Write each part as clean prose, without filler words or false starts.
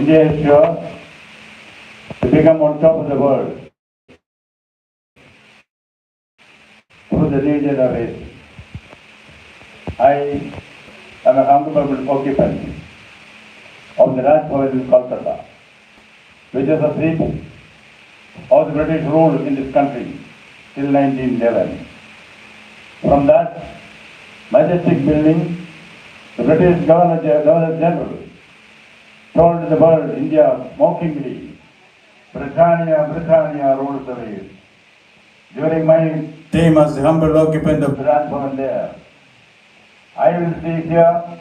India is sure to become on top of the world through the new generation. I am a humble occupant of the Raj Bhavan in Kolkata, which is the seat of the British rule in this country till 1911. From that majestic building, the British Governor General told the world, India, mockingly, Britannia, Britannia rules the waves. During my time as the humble occupant of the Raj Bhavan there, I will see here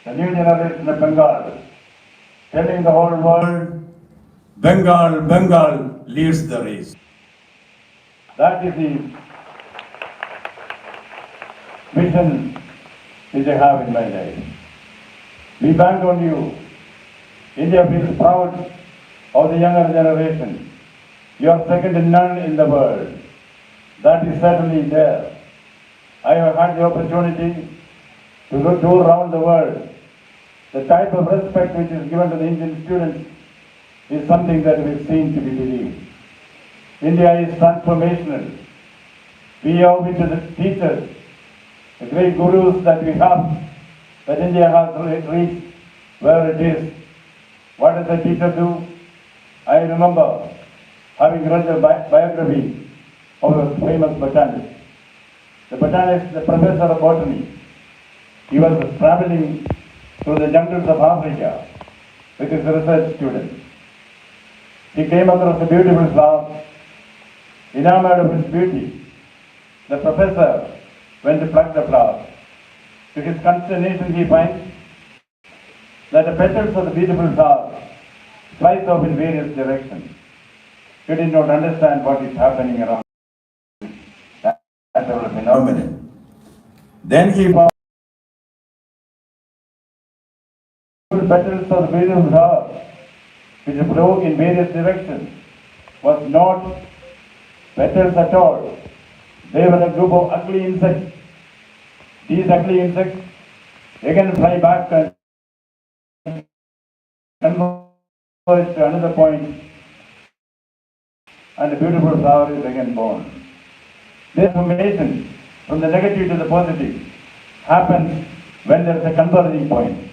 the new generation of Bengal telling the whole world, Bengal, Bengal leads the race. That is the vision which I have in my life. We bank on you. India feels proud of the younger generation. You are second to none in the world. That is certainly there. I have had the opportunity to go tour around the world. The type of respect which is given to the Indian students is something that we seem to be believed. India is transformational. We owe it to the teachers, the great gurus that we have, that India has reached where it is. What does the teacher do? I remember having read the biography of a famous botanist. The botanist, the professor of botany, he was traveling through the jungles of Africa with his research students. He came across a beautiful flower, enamored of its beauty. The professor went to pluck the flower. To his consternation, he finds that the petals of the beautiful flower flies off in various directions. He did not understand what is happening around that natural phenomenon. Then he found the petals of the beautiful flower, which flew in various directions, was not petals at all. They were a group of ugly insects. These ugly insects again fly back and converge to another point, and the beautiful flower is again born. This formation from the negative to the positive happens when there is a converging point.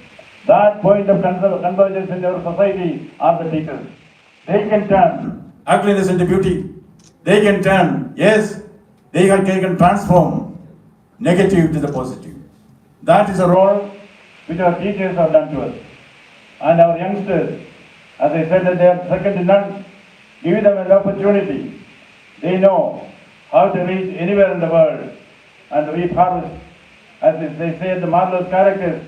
That point of convergence in our society are the teachers. They can turn ugliness into beauty. They can turn, yes, they can transform negative to the positive. That is a role which our teachers have done to us. And our youngsters, as I said, that they are second to none, give them an opportunity. They know how to reach anywhere in the world and reap harvest. As they say, the marvelous characters,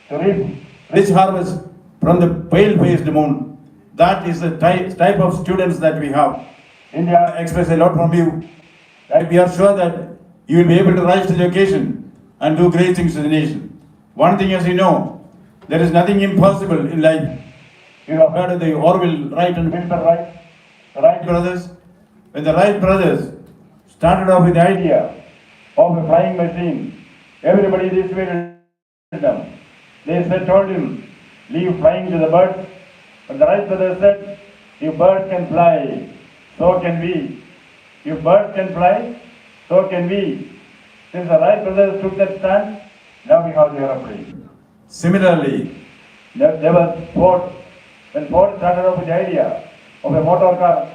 to reap rich harvest from the pale-faced moon. That is the type of students that we have. India expects a lot from you. And we are sure that you will be able to rise to the occasion and do great things to the nation. One thing, as you know, there is nothing impossible in life. You have heard of the Orville Wright and Wilbur Wright, the Wright brothers. When the Wright brothers started off with the idea of a flying machine, everybody dissuaded them. They told him, leave flying to the birds. But the Wright brothers said, if birds can fly, so can we. If birds can fly, so can we. Since the Wright brothers took that stand, now we have the aeroplane. Similarly, there was Ford. When Ford started off with the idea of a motor car,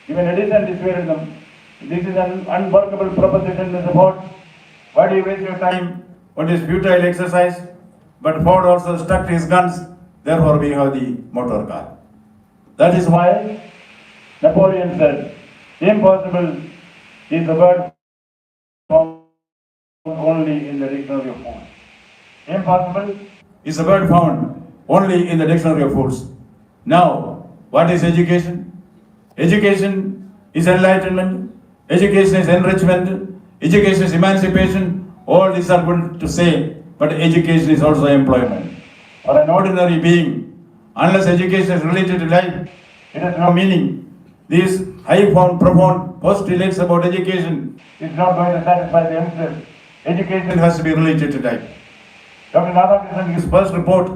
even Edison dissuaded them. This is an unworkable proposition, Mr. Ford. Why do you waste your time on this futile exercise? But Ford also stuck to his guns. Therefore, we have the motor car. That is why Napoleon said, impossible is a word found only in the dictionary of fools. Impossible is a word found only in the dictionary of fools. Now, what is education? Education is enlightenment. Education is enrichment. Education is emancipation. All these are good to say, but education is also employment. For an ordinary being, unless education is related to life, it has no meaning. These profound postulates about education is not going to satisfy the youngsters. Education has to be related to life. Dr. Radhakrishnan, in his first report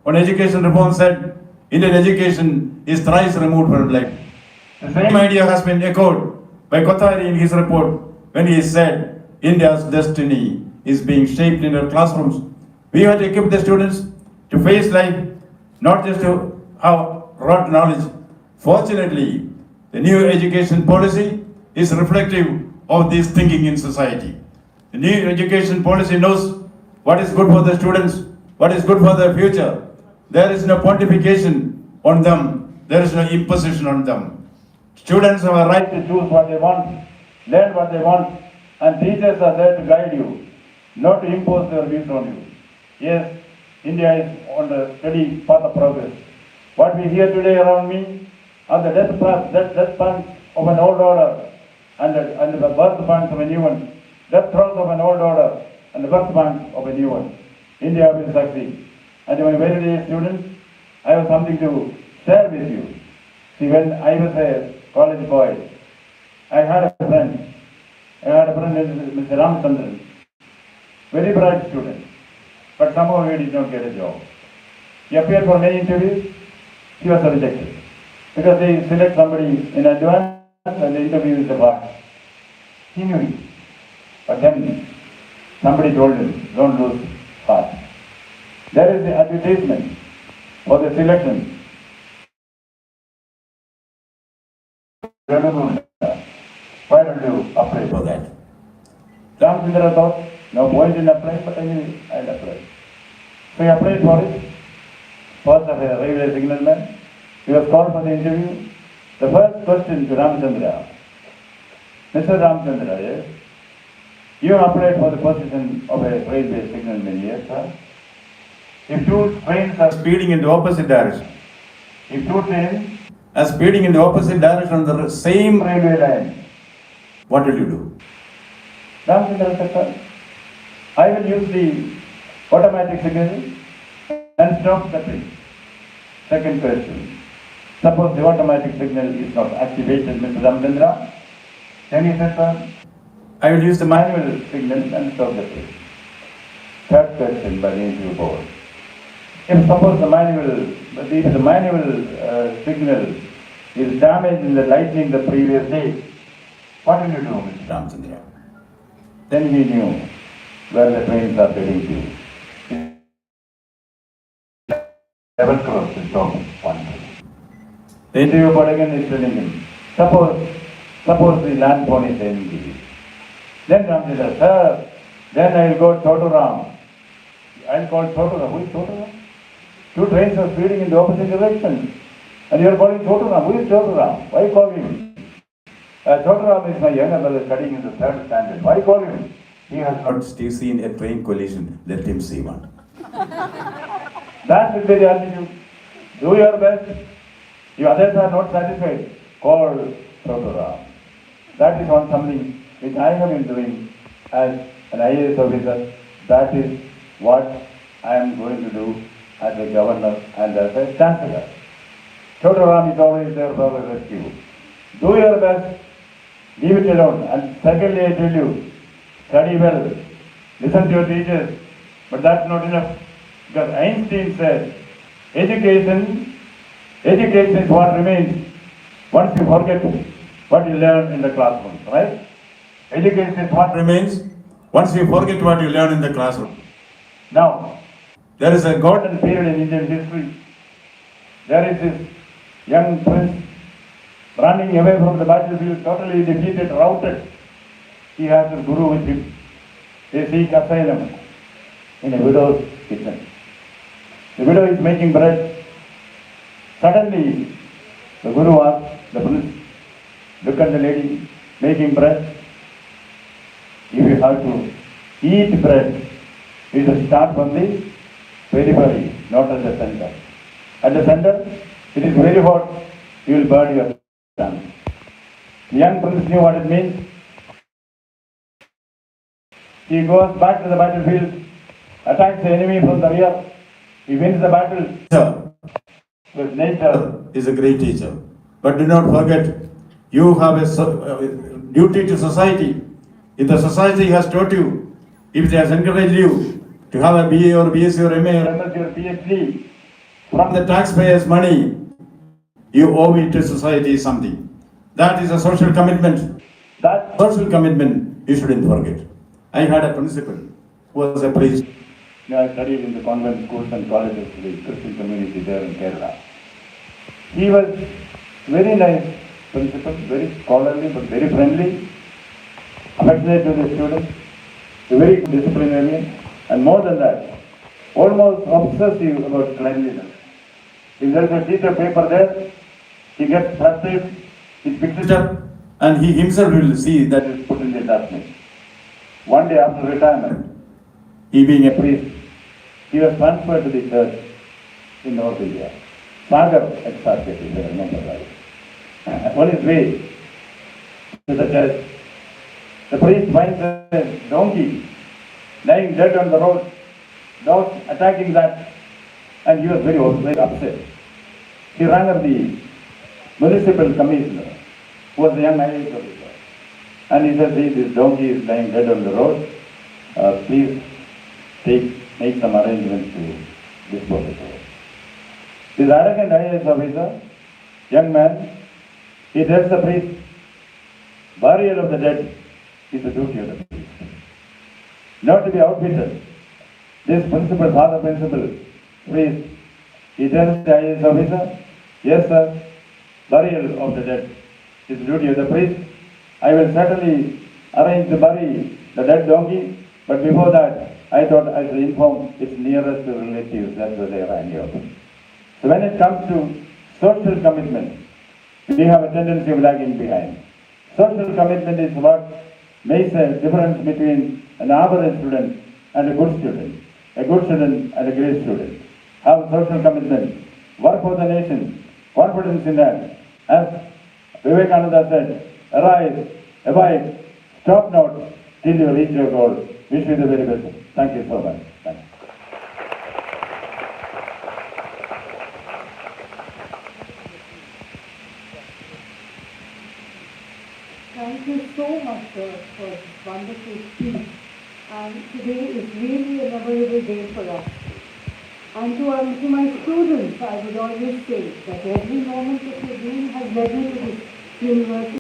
on education reform, said Indian education is thrice removed from life. The same idea has been echoed by Kothari in his report when he said India's destiny is being shaped in our classrooms. We have to equip the students to face life, not just to have rote knowledge. Fortunately, the new education policy is reflective of this thinking in society. The new education policy knows what is good for the students, what is good for their future. There is no pontification on them, there is no imposition on them. Students have a right to choose what they want, learn what they want, and teachers are there to guide you, not to impose their views on you. Yes, India is on the steady path of progress. What we hear today around me are the death pangs of an old order and the birth pangs of a new one. Death throes of an old order and the birth pangs of a new one. India will succeed. And my very dear students, I have something to share with you. See, when I was a college boy, I had a friend. Mr. Ramchandran, very bright student, but somehow he did not get a job. He appeared for many interviews, he was rejected. Because they select somebody in advance and the interview is the bar. He knew it. But then somebody told him, don't lose heart. There is the advertisement for the selection. Why don't you apply for that? Ramchandra thought, no point in applying, but anyway, I'll apply. So he applied for it. First of a railway signalman. He was called for the interview. The first question to Ramchandra, Mr. Ramchandra, yes, you applied for the position of a railway signalman, yes, sir? If two trains are speeding in the opposite direction, if two trains are speeding in the opposite direction on the same railway line, what will you do? Ramchandra said, sir, I will use the automatic signal and stop the train. Second question. Suppose the automatic signal is not activated, Mr. Ramchandra. Then he said, sir, I will use the manual signal and stop the train. Third question by the interview board. If suppose the manual signal is damaged in the lightning the previous day, what will you do, Mr. Ramchandra? Then he knew where the trains are heading to. Never cross the stop one train. The interview board again is telling him, suppose the land phone is ending. Then Ramchandra, sir, then I will go Choturam. I'll call Choturam. Who is Choturam? Two trains are speeding in the opposite direction. And you are calling Choturam. Who is Choturam? Why call him? Choturam is my younger brother studying in the third standard. Why call him? He has not seen a train collision. Let him see one. That will be the attitude. Do your best. If others are not satisfied, call Choturam. That is not something which I have been doing as an IAS officer. That is what I am going to do as a governor and as a chancellor. Choturam is always there for the rescue. Do your best, leave it alone. And secondly, I tell you, study well, listen to your teachers, but that's not enough. Because Einstein said, education is what remains once you forget what you learn in the classroom, right? Education is what remains once you forget what you learn in the classroom. Now, there is a golden period in Indian history. There is this young prince running away from the battlefield, totally defeated, routed. He has a guru with him. They seek asylum in a widow's kitchen. The widow is making bread. Suddenly, the guru asks the prince, look at the lady making bread. If you have to eat bread, you should start from the periphery, not at the center. At the center, it is very hot, you will burn your tongue. The young prince knew what it means. He goes back to the battlefield, attacks the enemy from the rear. He wins the battle. Because nature is a great teacher. But do not forget, you have a duty to society. If the society has taught you, if it has encouraged you to have a BA or BSc or MA or MS or PhD, from the taxpayers' money, you owe it to society something. That is a social commitment. That social commitment you shouldn't forget. I had a principal who was a priest. I studied in the convent schools and colleges of the Christian community there in Kerala. He was very nice principal, very scholarly but very friendly, affectionate to the students, a very disciplinarian, and more than that, almost obsessive about cleanliness. If there is a sheet of paper there, he gets frustrated, he picks it up, and he himself will see that it is put in the dustbin. One day after retirement, he being a priest, he was transferred to the church in North India. Sagar Exarchate, if I remember right. On his way to the church, the priest finds a donkey lying dead on the road, dogs attacking that, and he was very upset. He rang up the municipal commissioner, who was a young IAS officer, and he said, "See, this donkey is lying dead on the road. Please make some arrangements to dispose of it." This arrogant IAS officer, young man, he tells the priest, burial of the dead is the duty of the priest. Not to be outwitted, this principal, father principal, priest, he tells the IAS officer, "Yes, sir, burial of the dead is the duty of the priest. I will certainly arrange to bury the dead donkey, but before that, I thought I should inform its nearest relatives." That's what they rang you up. So when it comes to social commitment, we have a tendency of lagging behind. Social commitment is what makes a difference between an average student and a good student and a great student. Have social commitment, work for the nation, confidence in that. As Vivekananda said, arise, abide, stop not till you reach your goal. Wish you the very best. Thank you so much. Thank you. Thank you so much, sir, for this wonderful speech. And today is really a memorable day for us. And to my students, I would always say that every moment of your dream has led me to this university.